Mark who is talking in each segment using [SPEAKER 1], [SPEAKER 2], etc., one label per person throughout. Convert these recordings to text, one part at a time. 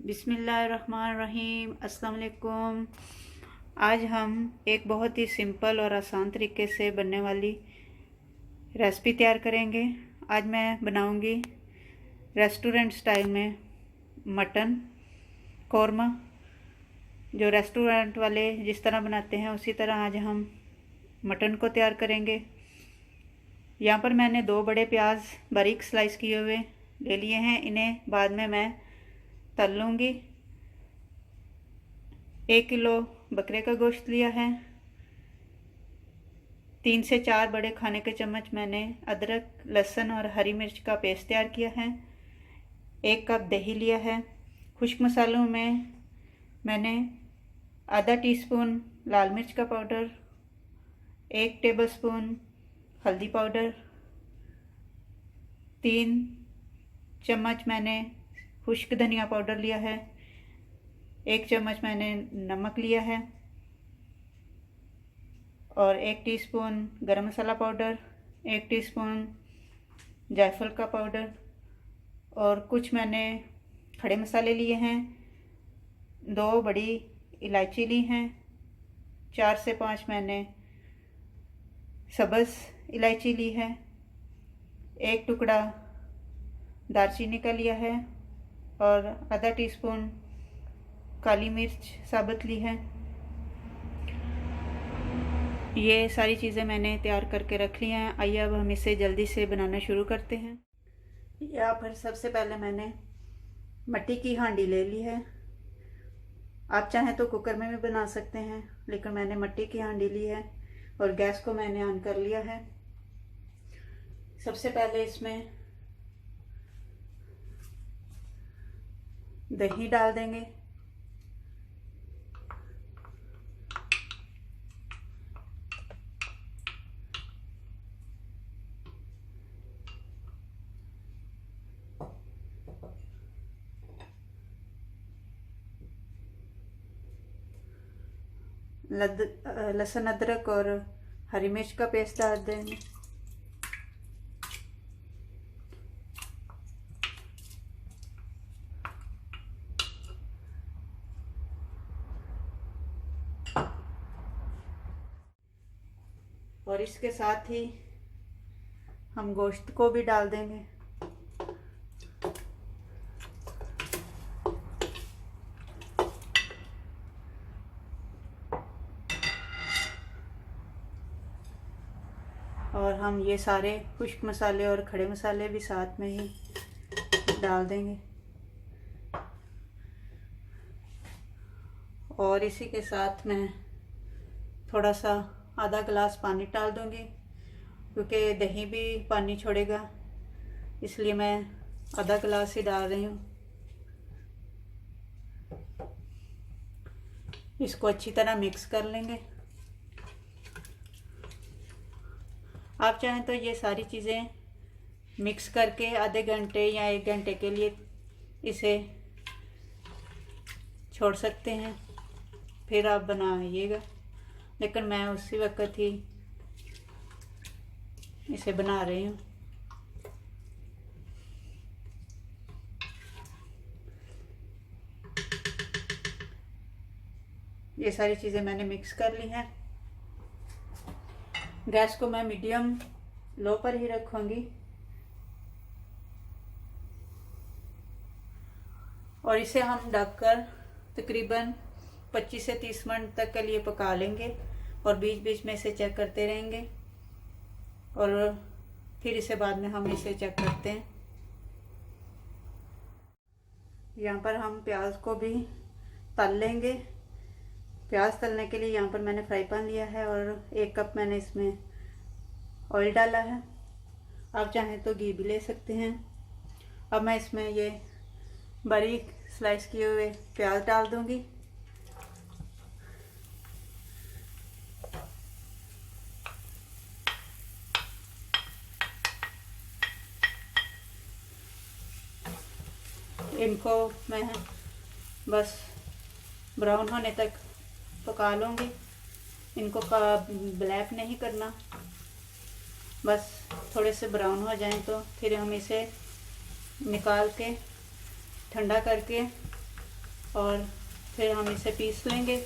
[SPEAKER 1] बिस्मिल्लाहिर्रहमानिर्रहीम। अस्सलाम वालेकुम। आज हम एक बहुत ही सिंपल और आसान तरीके से बनने वाली रेसिपी तैयार करेंगे। आज मैं बनाऊंगी रेस्टोरेंट स्टाइल में मटन कौरमा। जो रेस्टोरेंट वाले जिस तरह बनाते हैं उसी तरह आज हम मटन को तैयार करेंगे। यहाँ पर मैंने 2 बड़े प्याज बारीक स्लाइस किए हुए ले लिए हैं। इन्हें बाद में मैं तल लूँगी। 1 किलो बकरे का गोश्त लिया है। 3 से 4 बड़े खाने के चम्मच मैंने अदरक, लहसुन और हरी मिर्च का पेस्ट तैयार किया है। 1 कप दही लिया है। खुश्क मसालों में मैंने आधा टीस्पून लाल मिर्च का पाउडर, 1 टेबलस्पून हल्दी पाउडर, 3 चम्मच मैंने खुश्क धनिया पाउडर लिया है, 1 चम्मच मैंने नमक लिया है और 1 टीस्पून गरम मसाला पाउडर, 1 टीस्पून जायफल का पाउडर और कुछ मैंने खड़े मसाले लिए हैं। 2 बड़ी इलायची ली हैं। 4 से 5 मैंने सब्ज़ इलायची ली है। 1 टुकड़ा दालचीनी का लिया है और आधा टीस्पून काली मिर्च साबुत ली है। ये सारी चीज़ें मैंने तैयार करके रख ली हैं। आइए अब हम इसे जल्दी से बनाना शुरू करते हैं। या फिर सबसे पहले मैंने मिट्टी की हांडी ले ली है। आप चाहें तो कुकर में भी बना सकते हैं, लेकिन मैंने मिट्टी की हांडी ली है और गैस को मैंने ऑन कर लिया है। सबसे पहले इसमें दही डाल देंगे। लहसुन, अदरक और हरी मिर्च का पेस्ट डाल देंगे। और इसके साथ ही हम गोश्त को भी डाल देंगे। और हम ये सारे खुश्क मसाले और खड़े मसाले भी साथ में ही डाल देंगे। और इसी के साथ मैं थोड़ा सा आधा गिलास पानी डाल दूंगी, क्योंकि दही भी पानी छोड़ेगा, इसलिए मैं आधा गिलास ही डाल रही हूँ। इसको अच्छी तरह मिक्स कर लेंगे। आप चाहें तो ये सारी चीज़ें मिक्स करके आधे घंटे या 1 घंटे के लिए इसे छोड़ सकते हैं, फिर आप बनाइएगा। लेकिन मैं उसी वक्त ही इसे बना रही हूँ। ये सारी चीज़ें मैंने मिक्स कर ली हैं। गैस को मैं मीडियम लो पर ही रखूँगी और इसे हम ढककर तकरीबन 25 से 30 मिनट तक के लिए पका लेंगे और बीच बीच में इसे चेक करते रहेंगे और फिर इसे बाद में हम इसे चेक करते हैं। यहाँ पर हम प्याज को भी तल लेंगे। प्याज तलने के लिए यहाँ पर मैंने फ्राई पैन लिया है और 1 कप मैंने इसमें ऑयल डाला है। आप चाहें तो घी भी ले सकते हैं। अब मैं इसमें ये बारीक स्लाइस किए हुए प्याज डाल दूँगी। इनको मैं बस ब्राउन होने तक पका लूँगी। इनको ब्लैक नहीं करना, बस थोड़े से ब्राउन हो जाएं तो फिर हम इसे निकाल के ठंडा करके और फिर हम इसे पीस लेंगे।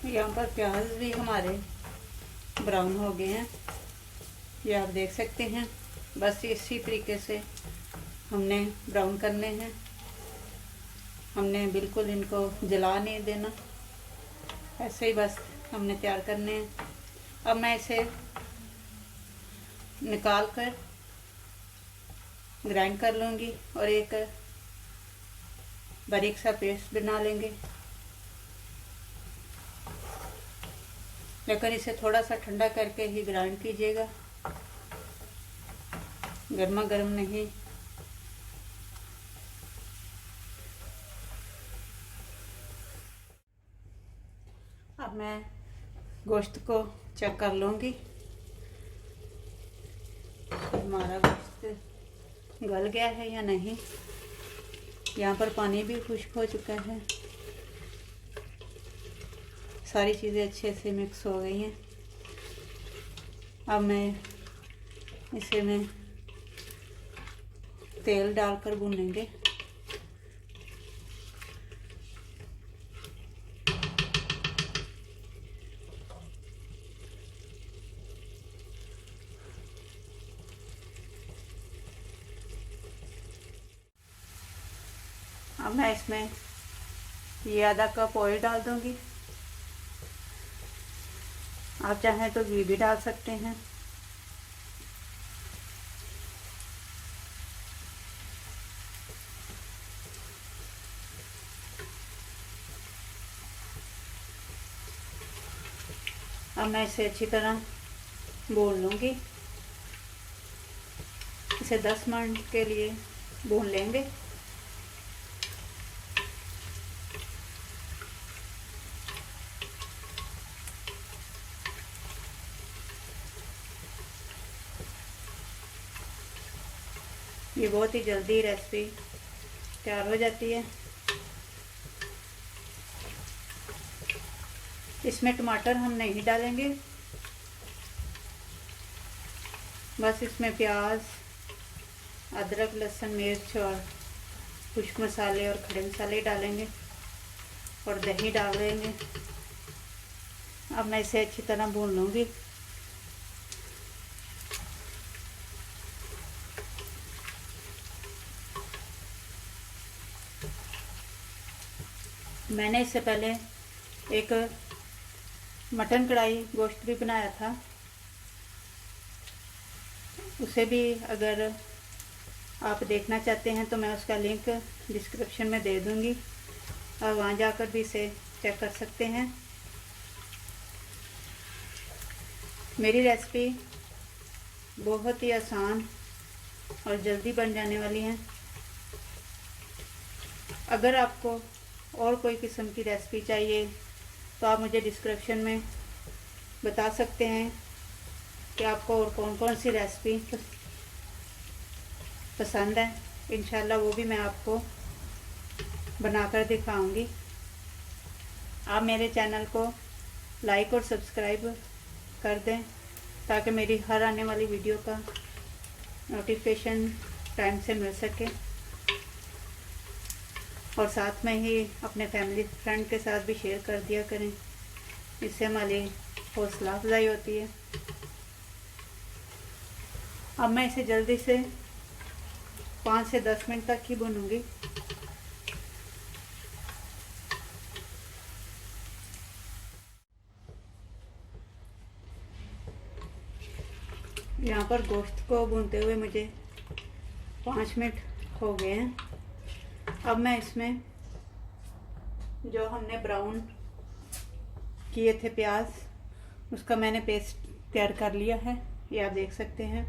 [SPEAKER 1] यहाँ पर प्याज भी हमारे ब्राउन हो गए हैं, ये आप देख सकते हैं। बस इसी तरीके से हमने ब्राउन करने हैं, हमने बिल्कुल इनको जला नहीं देना, ऐसे ही बस हमने तैयार करने हैं। अब मैं इसे निकाल कर ग्राइंड कर लूँगी और एक बारीक सा पेस्ट बना लेंगे। लेकिन इसे थोड़ा सा ठंडा करके ही ग्राइंड कीजिएगा, गर्मा गर्म नहीं। अब मैं गोश्त को चेक कर लूँगी, हमारा गोश्त गल गया है या नहीं। यहाँ पर पानी भी खुश्क हो चुका है, सारी चीज़ें अच्छे से मिक्स हो गई हैं। अब मैं इसे में तेल डालकर भूनेंगे। अब मैं इसमें ये आधा कप ऑयल डाल दूंगी, आप चाहें तो घी भी डाल सकते हैं। अब मैं इसे अच्छी तरह भून लूँगी, इसे 10 मिनट के लिए भून लेंगे। ये बहुत ही जल्दी रेसिपी तैयार हो जाती है। इसमें टमाटर हम नहीं डालेंगे, बस इसमें प्याज, अदरक, लहसुन, मिर्च और खुश्क मसाले और खड़े मसाले डालेंगे और दही डाल देंगे। अब मैं इसे अच्छी तरह भून लूँगी। मैंने इससे पहले एक मटन कढ़ाई गोश्त भी बनाया था, उसे भी अगर आप देखना चाहते हैं तो मैं उसका लिंक डिस्क्रिप्शन में दे दूँगी, और वहाँ जाकर भी इसे चेक कर सकते हैं। मेरी रेसिपी बहुत ही आसान और जल्दी बन जाने वाली है। अगर आपको और कोई किस्म की रेसिपी चाहिए तो आप मुझे डिस्क्रिप्शन में बता सकते हैं कि आपको और कौन कौन सी रेसिपी पसंद है। इंशाल्लाह वो भी मैं आपको बनाकर दिखाऊंगी। आप मेरे चैनल को लाइक और सब्सक्राइब कर दें ताकि मेरी हर आने वाली वीडियो का नोटिफिकेशन टाइम से मिल सके, और साथ में ही अपने फैमिली फ्रेंड के साथ भी शेयर कर दिया करें, इससे हमारी हौसला अफजाई होती है। अब मैं इसे जल्दी से 5 से 10 मिनट तक ही भूनूंगी। यहाँ पर गोश्त को भूनते हुए मुझे 5 मिनट हो गए हैं। अब मैं इसमें जो हमने ब्राउन किए थे प्याज, उसका मैंने पेस्ट तैयार कर लिया है, ये आप देख सकते हैं।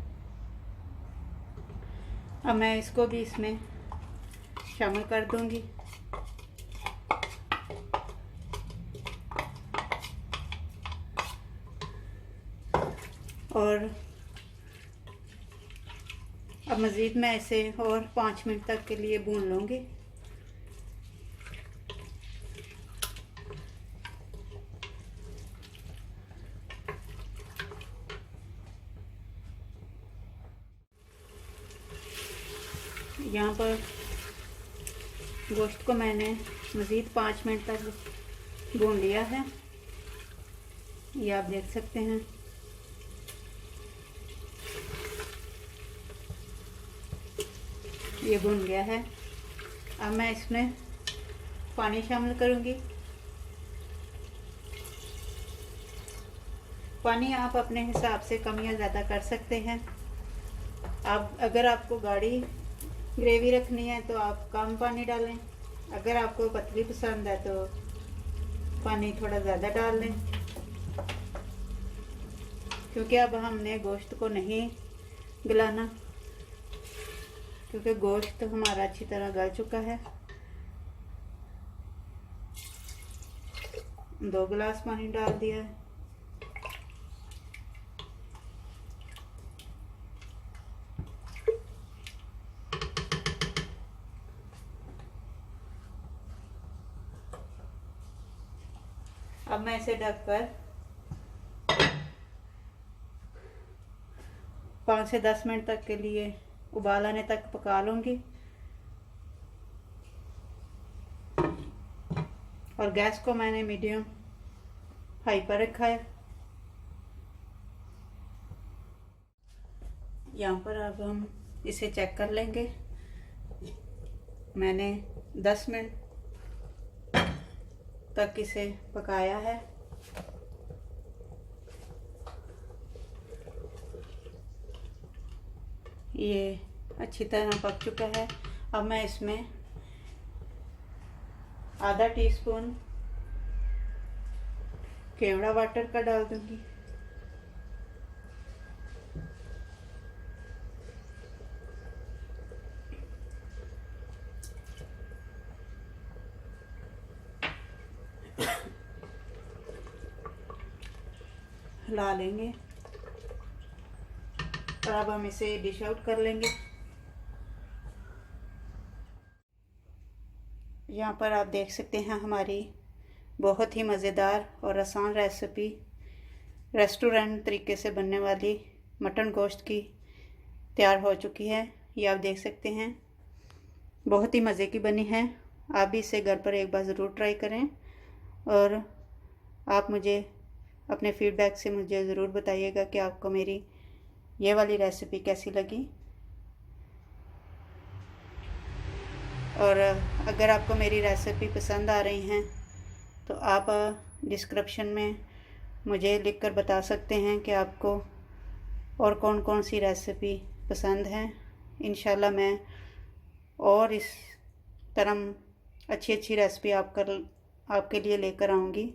[SPEAKER 1] अब मैं इसको भी इसमें शामिल कर दूंगी। और अब मज़ीद मैं इसे और 5 मिनट तक के लिए भून लूँगी। यहाँ पर गोश्त को मैंने मज़ीद 5 मिनट तक भून लिया है, ये आप देख सकते हैं। ये भुन गया है। अब मैं इसमें पानी शामिल करूँगी। पानी आप अपने हिसाब से कम या ज़्यादा कर सकते हैं। आप अगर आपको गाढ़ी ग्रेवी रखनी है तो आप कम पानी डालें, अगर आपको पतली पसंद है तो पानी थोड़ा ज़्यादा डाल लें, क्योंकि अब हमने गोश्त को नहीं गलाना, क्योंकि गोश्त हमारा अच्छी तरह गल चुका है। 2 गिलास पानी डाल दिया है। अब मैं इसे ढककर 5 से 10 मिनट तक के लिए उबाल आने तक पका लूँगी। और गैस को मैंने मीडियम हाई पर रखा है। यहाँ पर अब हम इसे चेक कर लेंगे। मैंने 10 मिनट तक इसे पकाया है। ये अच्छी तरह पक चुका है। अब मैं इसमें आधा टीस्पून केवड़ा वाटर का डाल दूंगी। हिला लेंगे और अब हम इसे डिश आउट कर लेंगे। यहाँ पर आप देख सकते हैं हमारी बहुत ही मज़ेदार और आसान रेसिपी रेस्टोरेंट तरीके से बनने वाली मटन गोश्त की तैयार हो चुकी है। ये आप देख सकते हैं, बहुत ही मज़े की बनी है। आप भी इसे घर पर एक बार ज़रूर ट्राई करें और आप मुझे अपने फीडबैक से मुझे ज़रूर बताइएगा कि आपको मेरी ये वाली रेसिपी कैसी लगी। और अगर आपको मेरी रेसिपी पसंद आ रही हैं तो आप डिस्क्रिप्शन में मुझे लिखकर बता सकते हैं कि आपको और कौन कौन सी रेसिपी पसंद है। इंशाल्लाह मैं और इस तरह अच्छी अच्छी रेसिपी आपके लिए लेकर आऊँगी।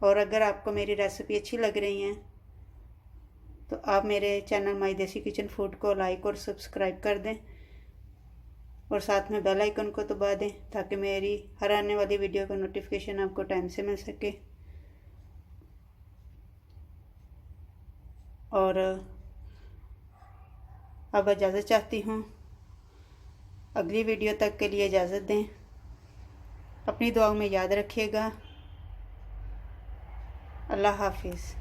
[SPEAKER 1] और अगर आपको मेरी रेसिपी अच्छी लग रही हैं तो आप मेरे चैनल माई देसी किचन फूड को लाइक और सब्सक्राइब कर दें और साथ में बेल आइकन को दबा दें ताकि मेरी हर आने वाली वीडियो का नोटिफिकेशन आपको टाइम से मिल सके। और अब इजाज़त चाहती हूँ। अगली वीडियो तक के लिए इजाज़त दें। अपनी दुआओं में याद रखिएगा। अल्लाह हाफिज़।